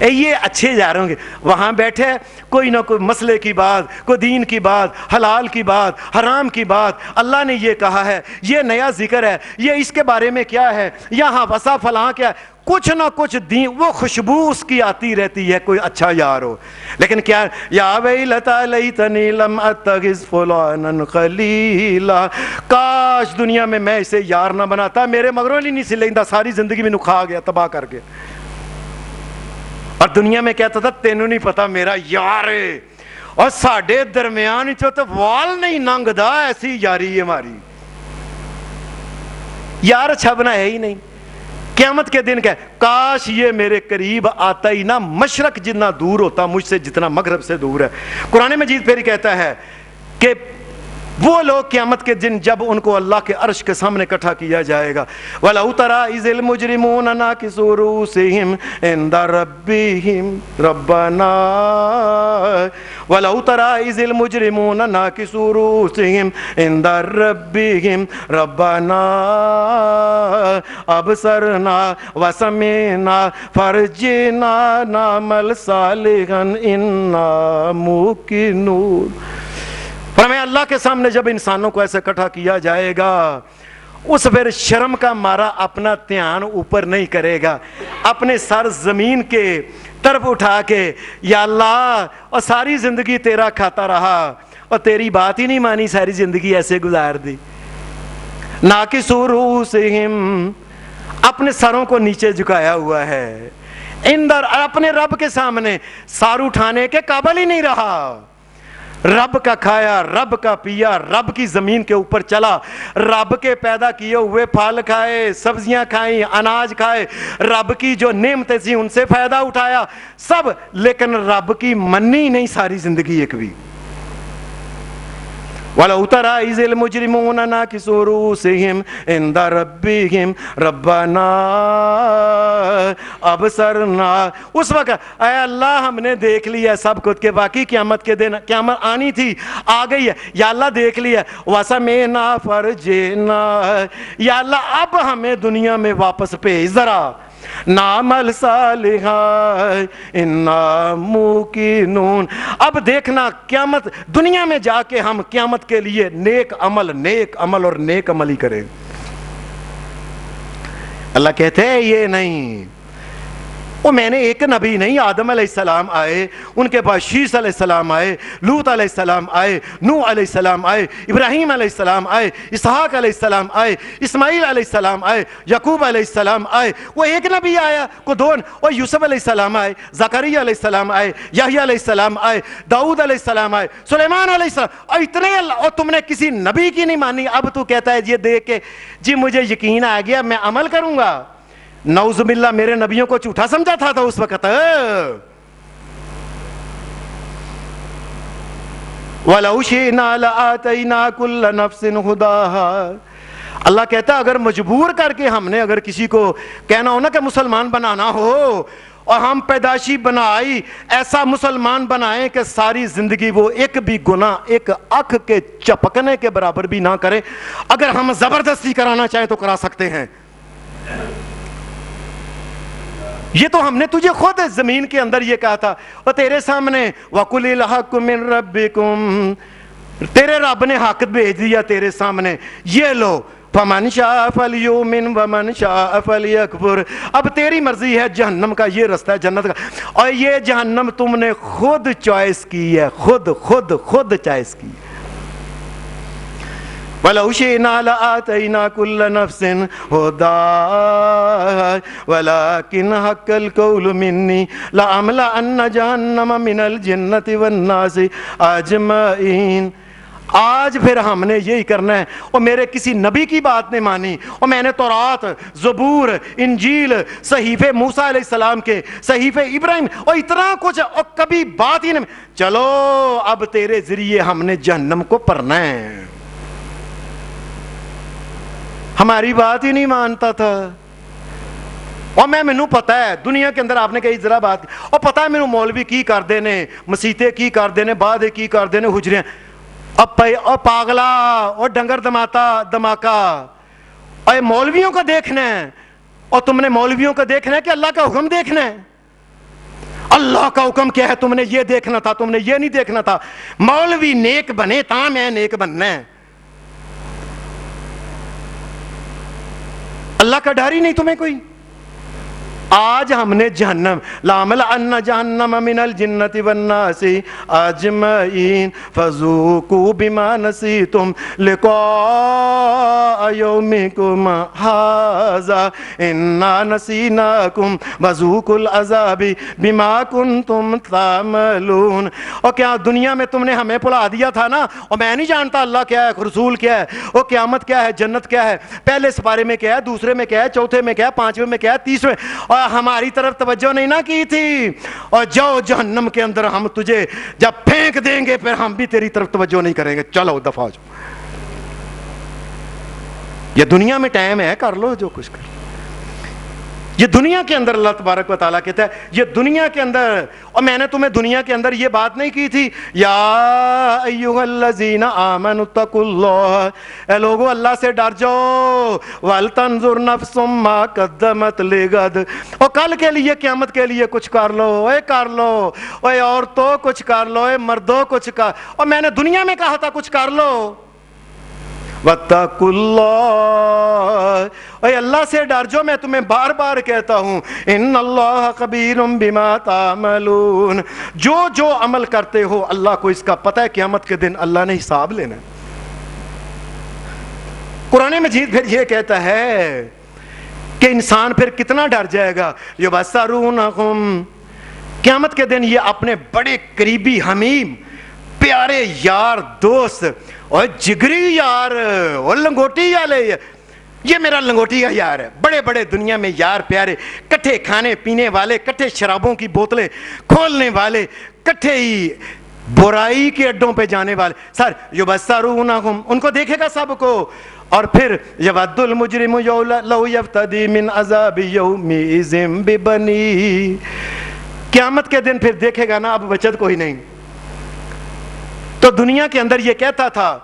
S2: یہ اچھے جا رہے ہوں گے، وہاں بیٹھے کوئی نہ کوئی مسئلے کی بات، کوئی دین کی بات، حلال کی بات، حرام کی بات، اللہ نے یہ کہا ہے، یہ نیا ذکر ہے، یہ اس کے بارے میں کیا ہے، یہاں وسا فلاں کیا ہے، کچھ نہ کچھ دین، وہ خوشبو اس کی آتی رہتی ہے، کوئی اچھا یار ہو۔ لیکن کیا یا ویلتا لیتنی لم اتخذ فلانا خلیلا، کاش دنیا میں میں اسے یار نہ بناتا، میرے مگروں نہیں سی لیندہ، ساری زندگی میں کھا گیا، تباہ کر کے، اور دنیا میں کہتا تھا تینوں نہیں پتا میرا یار ہے، اور ساڑھے درمیان تو وال نہیں ننگ دا، ایسی یاری ہے ہماری، یار اچھا بنا ہے ہی نہیں۔ قیامت کے دن کہ کاش یہ میرے قریب آتا ہی نہ، مشرق جتنا دور ہوتا مجھ سے جتنا مغرب سے دور ہے۔ قرآن مجید پھر کہتا ہے کہ وہ لوگ قیامت کے دن جب ان کو اللہ کے عرش کے سامنے اکٹھا کیا جائے گا، وَلَوْ تَرَىٰ إِذِ الْمُجْرِمُونَ نَاكِسُو رُءُوسِهِمْ عِندَ رَبِّهِمْ رَبَّنَا وَلَوْ تَرَىٰ إِذِ الْمُجْرِمُونَ نَاكِسُو رُءُوسِهِمْ عِندَ رَبِّهِمْ رَبَّنَا أَبْصَرْنَا وَسَمِعْنَا فَارْجِعْنَا نَعْمَلْ صَالِحًا إِنَّا مُوقِنُونَ۔ فرمایا اللہ کے سامنے جب انسانوں کو ایسے اکٹھا کیا جائے گا، اس پھر شرم کا مارا اپنا دھیان اوپر نہیں کرے گا، اپنے سر زمین کے طرف اٹھا کے یا اللہ، اور ساری زندگی تیرا کھاتا رہا، اور تیری بات ہی نہیں مانی, ساری زندگی ایسے گزار دی. ناکسو رؤوسہم, اپنے سروں کو نیچے جھکایا ہوا ہے, اندر اپنے رب کے سامنے سار اٹھانے کے قابل ہی نہیں رہا. رب کا کھایا, رب کا پیا, رب کی زمین کے اوپر چلا, رب کے پیدا کیے ہوئے پھل کھائے, سبزیاں کھائیں, اناج کھائے, رب کی جو نعمتیں تھیں ان سے فائدہ اٹھایا سب, لیکن رب کی منی نہیں ساری زندگی ایک بھی. وَلَوْ تَرَىٰ إِذِ الْمُجْرِمُونَ نَاكِسُو رُءُوسِهِمْ عِندَ رَبِّهِمْ رَبَّنَا أَبْصَرْنَا, اس وقت اے اللہ ہم نے دیکھ لیا سب کچھ کہ واقعی قیامت کے دن قیامت آنی تھی, آ گئی ہے, یا اللہ دیکھ لیا. وَسَمِعْنَا فَارْجِعْنَا, یا اللہ اب ہمیں دنیا میں واپس بھیج ذرا, نعمل صالحا انا موقنون. اب دیکھنا قیامت دنیا میں جا کے ہم قیامت کے لیے نیک عمل اور نیک عمل ہی کریں. اللہ کہتے ہیں یہ نہیں, وہ میں نے ایک نبی نہیں, آدم علیہ السلام آئے, ان کے بعد شیس علیہ السلام آئے, لوط علیہ السلام آئے, نوح علیہ السلام آئے, ابراہیم علیہ السلام آئے, اسحاق علیہ السلام آئے, اسماعیل علیہ السلام آئے, یعقوب علیہ السلام آئے. وہ ایک نبی آیا کو دون, اور یوسف علیہ السلام آئے, زکریا علیہ السلام آئے, یحییٰ علیہ السلام آئے, داؤد علیہ السلام آئے, سلیمان علیہ السلام, اور اتنے, اور تم نے کسی نبی کی نہیں مانی. اب تو کہتا ہے یہ دیکھ کے جی مجھے یقین آ گیا میں عمل کروں گا. نعوذ باللہ, میرے نبیوں کو جھوٹا سمجھا تھا اس وقت. وَلَوْ شِئْنَا لَآتَيْنَا كُلَّ نَفْسٍ هُدَاهَا, اللہ کہتا ہے اگر مجبور کر کے ہم نے اگر کسی کو کہنا ہو نا کہ مسلمان بنانا ہو, اور ہم پیدائشی بنائی ایسا مسلمان بنائیں کہ ساری زندگی وہ ایک بھی گناہ ایک آنکھ کے چپکنے کے برابر بھی نہ کرے, اگر ہم زبردستی کرانا چاہیں تو کرا سکتے ہیں. یہ تو ہم نے تجھے خود زمین کے اندر یہ کہا تھا, اور تیرے سامنے وَقُلِ الْحَقُّ مِن رَبِّكُمْ, تیرے رب نے حق بھیج دیا تیرے سامنے, یہ لو فَمَنْ شَاءَ فَلْيُؤْمِنْ وَمَنْ شَاءَ فَلْيَكْفُرْ. اب تیری مرضی ہے, جہنم کا یہ رستہ ہے جنت کا, اور یہ جہنم تم نے خود چوائس کی ہے, خود چوائس کی. وَلَوْ شِئْنَا لَآتَيْنَا كُلَّ نَفْسٍ هُدَاهَا وَلَكِنْ حَقَّ الْقَوْلُ مِنِّي لَأَمْلَأَنَّ جَهَنَّمَ مِنَ الْجِنَّةِ وَالنَّاسِ أَجْمَعِينَ. آج پھر ہم نے یہی کرنا ہے, اور میرے کسی نبی کی بات نہیں مانی, اور میں نے تورات, زبور, انجیل, صحیفے موسیٰ علیہ السلام کے, صحیفے ابراہیم, اور اتنا کچھ, اور کبھی بات ہی نہیں. چلو اب تیرے ذریعے ہم نے جہنم کو پرنا ہے. ہماری بات ہی نہیں مانتا تھا. اور مینو پتا ہے دنیا کے اندر آپ نے کہی ذرا بات, اور پتا ہے مینو مولوی کی کر دینے, مسیتے کی کر دینے, بعد کی کر دینے, حجرے, اور پاگلا, اور ڈنگر دماکا, اور مولویوں کا دیکھنا ہے, اور تم نے مولویوں کا دیکھنا ہے کہ اللہ کا حکم دیکھنا ہے. اللہ کا حکم کیا ہے تم نے یہ دیکھنا تھا, تم نے یہ نہیں دیکھنا تھا. مولوی نیک بنے تا میں نیک بننا ہے. اللہ کا ڈر ہی نہیں تمہیں کوئی. آج ہم نے جہنم لَأَمْلَأَنَّ جَهَنَّمَ مِنَ الْجِنَّةِ وَالنَّاسِ أَجْمَعِينَ فَذُوقُوا بِمَا نَسِيتُمْ لِقَاءَ يَوْمِكُمْ هَٰذَا إِنَّا نَسِينَاكُمْ وَذُوقُوا الْعَذَابَ بِمَا كُنتُمْ تَعْمَلُونَ. اور کیا دنیا میں تم نے ہمیں بھلا دیا تھا نا, اور میں نہیں جانتا اللہ کیا ہے, رسول کیا ہے, اور قیامت کیا ہے, جنت کیا ہے, پہلے سپارے میں کیا ہے, دوسرے میں کیا ہے, چوتھے میں کیا ہے, پانچویں میں کیا ہے, تیسرے, اور ہماری طرف توجہ نہیں نہ کی تھی. اور جاؤ جہنم کے اندر, ہم تجھے جب پھینک دیں گے پھر ہم بھی تیری طرف توجہ نہیں کریں گے, چلو دفعہ ہو جاؤ. یہ دنیا میں ٹائم ہے, کر لو جو کچھ کر. یہ دنیا کے اندر اللہ تبارک و تعالیٰ کہتا ہے, یہ دنیا کے اندر, اور میں نے تمہیں دنیا کے اندر یہ بات نہیں کی تھی, یا ایھا الذین آمنوا اتقوا اللہ, اے لوگو اللہ سے ڈر جاؤ, ولتنظر نفس ما قدمت لغد, اور کل کے لیے قیامت کے لیے کچھ کر لو, اے کر لو, اے عورتوں کچھ کر لو, اے مردوں کچھ کر, اور میں نے دنیا میں کہا تھا کچھ کر لو. واتقوا اللہ, اے اللہ سے ڈر جو میں تمہیں بار بار کہتا ہوں، ان اللہ خبیر بما تعملون، جو جو عمل کرتے ہو اللہ کو اس کا پتہ ہے، قیامت کے دن اللہ نے حساب لینا ہے۔ قرآن مجید پھر یہ کہتا ہے کہ انسان پھر کتنا ڈر جائے گا، یبصرونہم، قیامت کے دن یہ اپنے بڑے قریبی حمیم پیارے یار دوست اور جگری یار اور لنگوٹی والے، یہ میرا لنگوٹی کا یار ہے، بڑے بڑے دنیا میں یار پیارے، کٹھے کھانے پینے والے، کٹھے شرابوں کی بوتلیں کھولنے والے، کٹھے ہی برائی کے اڈوں پہ جانے والے، سر یبصرونہم، ان کو دیکھے گا سب کو۔ اور پھر یود المجرم لو یفتدی من عذاب یومئذ ببنی، قیامت کے دن پھر دیکھے گا نا اب بچت کوئی نہیں۔ تو دنیا کے اندر یہ کہتا تھا،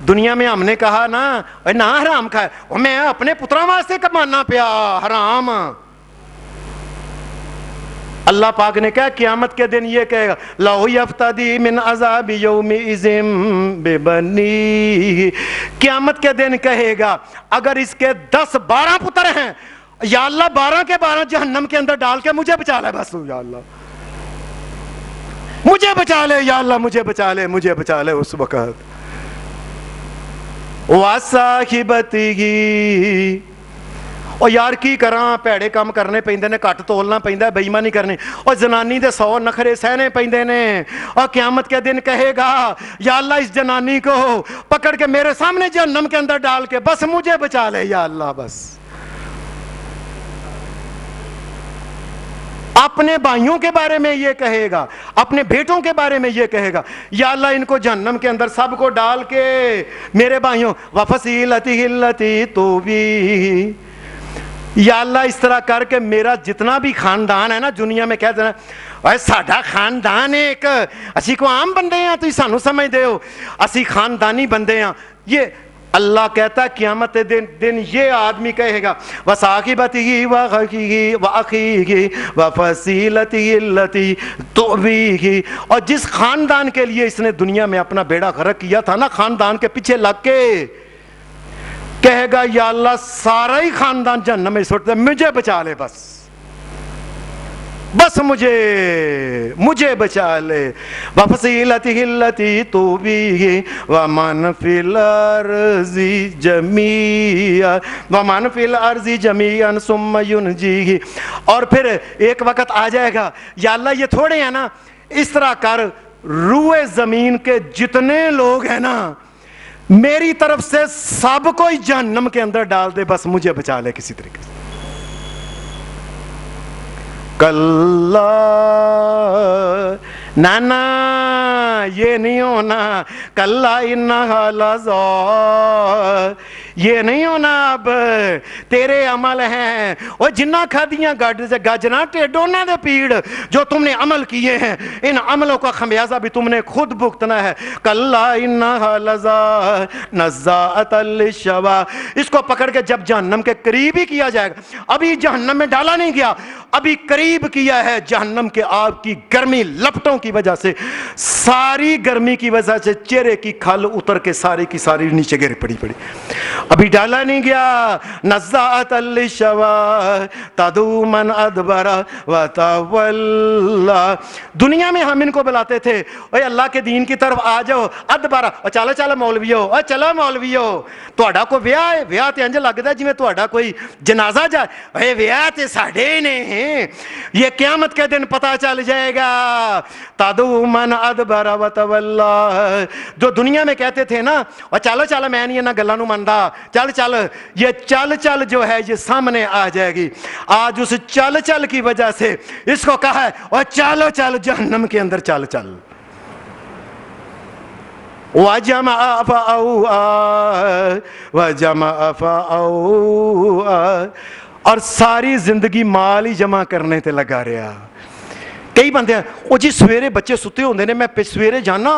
S2: دنیا میں ہم نے کہا نا نہ حرام کھائے، میں اپنے پتروں واسطے کمانا پیا حرام۔ اللہ پاک نے کہا قیامت کے دن یہ کہے گا لو یفتدی من عذاب یومئذ ببنی، قیامت کے دن کہے گا اگر اس کے 10-12 پتر ہیں، یا اللہ 12 کے 12 جہنم کے اندر ڈال کے مجھے بچا لے، بس یا اللہ مجھے بچا لے، یا اللہ مجھے بچا لے، مجھے بچا لے اس وقت۔ وَصَاحِبَتِهِ، اور یار کی کراں، پیڑے کام کرنے پیندے نے، کٹ تولنا پیندا ہے، بے ایمانی کرنی، اور زنانی دے 100 نخرے سہنے پیندے نے، اور قیامت کے دن کہے گا یا اللہ اس جنانی کو پکڑ کے میرے سامنے جہنم کے اندر ڈال کے بس مجھے بچا لے یا اللہ۔ بس اپنے بھائیوں کے بارے میں یہ کہے گا، اپنے بیٹوں کے بارے میں یہ کہے گا یا اللہ ان کو جہنم کے اندر سب کو ڈال کے میرے بھائیوں وفصیلتہ التی تؤویہ، یا اللہ اس طرح کر کے میرا جتنا بھی خاندان ہے نا، دنیا میں کہتے ہیں اے ساڈا خاندان ایک، اسی کو عام بندے ہیں تو سانو سمجھ دے ہو، اسی خاندانی بندے ہیں، یہ اللہ کہتا ہے قیامت دن یہ آدمی کہے گا وَصَاحِبَتِهِ وَأَخِيهِ وَأَخِيهِ وَفَصِيلَتِهِ الَّتِي تُؤْوِيهِ، اور جس خاندان کے لیے اس نے دنیا میں اپنا بیڑا غرق کیا تھا نا، خاندان کے پیچھے لگ کے کہے گا یا اللہ سارا ہی خاندان جہنم میں سٹ دے، مجھے بچا لے، بس بس مجھے بچا لے۔ وَفَصِيلَتِهِ الَّتِي تُؤْوِيهِ وَمَنْ فِي الْأَرْضِ جَمِيعًا وَمَنْ فِي الْأَرْضِ جَمِيعًا ثُمَّ يُنْجِيهِ، اور پھر ایک وقت آ جائے گا یا اللہ یہ تھوڑے ہیں نا، اس طرح کر روئے زمین کے جتنے لوگ ہیں نا میری طرف سے سب کو ہی جہنم کے اندر ڈال دے، بس مجھے بچا لے کسی طریقے سے۔ کلا نانا یہ نہیں ہونا، کلا انہا لظا، یہ نہیں ہونا، اب تیرے عمل ہیں وہ جنہ کھادیاں گاجنا ٹیڈونا دے پیڑ جو تم نے عمل کیے ہیں، ان عملوں کا خمیازہ بھی تم نے خود بھگتنا ہے۔ کلا انہا لظا نزاعۃ للشوا، اس کو پکڑ کے جب جہنم کے قریب ہی کیا جائے گا، ابھی جہنم میں ڈالا نہیں گیا، ابھی قریب کیا ہے، جہنم کے آگ کی گرمی لپٹوں کی وجہ سے، ساری گرمی کی وجہ سے چہرے کی کھال اتر کے ساری کی ساری نیچے گر پڑی، ابھی ڈالا نہیں گیا۔ نزاعۃ للشوا تدعو من ادبر وتولى، دنیا میں ہم ان کو بلاتے تھے اے اللہ کے دین کی طرف آ جاؤ، ادبر، چلو چلو مولویو، چلو مولویو، تہاڈا کوئی ویاہ ہے، ویاہ تے انج لگدا جویں تہاڈا کوئی جنازہ جائے، اے ویاہ تے ساڈے نے، یہ قیامت کے دن پتہ چل جائے گا۔ تدعو من ادبر وتولى، جو دنیا میں کہتے تھے نا اور چلو چلو میں نہیں انہاں گلاں نوں مندا، چل چل، یہ چل چل جو ہے یہ سامنے آ جائے گی۔ آج اس چل چل کی وجہ سے اس کو کہا ہے اور چلو چل جہنم کے اندر چل چل۔ وَجَمَعَ فَأَوْعَى وَجَمَعَ فَأَوْعَى، اور ساری زندگی مال ہی جمع کرنے تے لگا رہا۔ کئی بندے ہیں وہ جی سویرے بچے ستے ہوندے نے، میں سویرے جانا،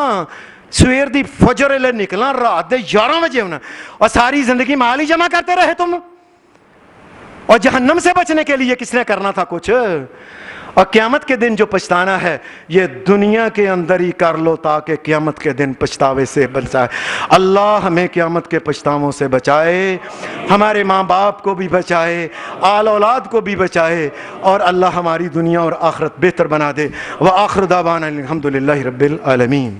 S2: سویر دی فجر لے نکلنا، رات دے 11 بجے ہونا، اور ساری زندگی مال ہی جمع کرتے رہے تم، اور جہنم سے بچنے کے لیے کس نے کرنا تھا کچھ؟ اور قیامت کے دن جو پچھتانا ہے یہ دنیا کے اندر ہی کر لو تاکہ قیامت کے دن پچھتاوے سے بچائے۔ اللہ ہمیں قیامت کے پچھتاووں سے بچائے، ہمارے ماں باپ کو بھی بچائے، آل اولاد کو بھی بچائے، اور اللہ ہماری دنیا اور آخرت بہتر بنا دے۔ وآخر دعوانا الحمدللہ رب العالمین۔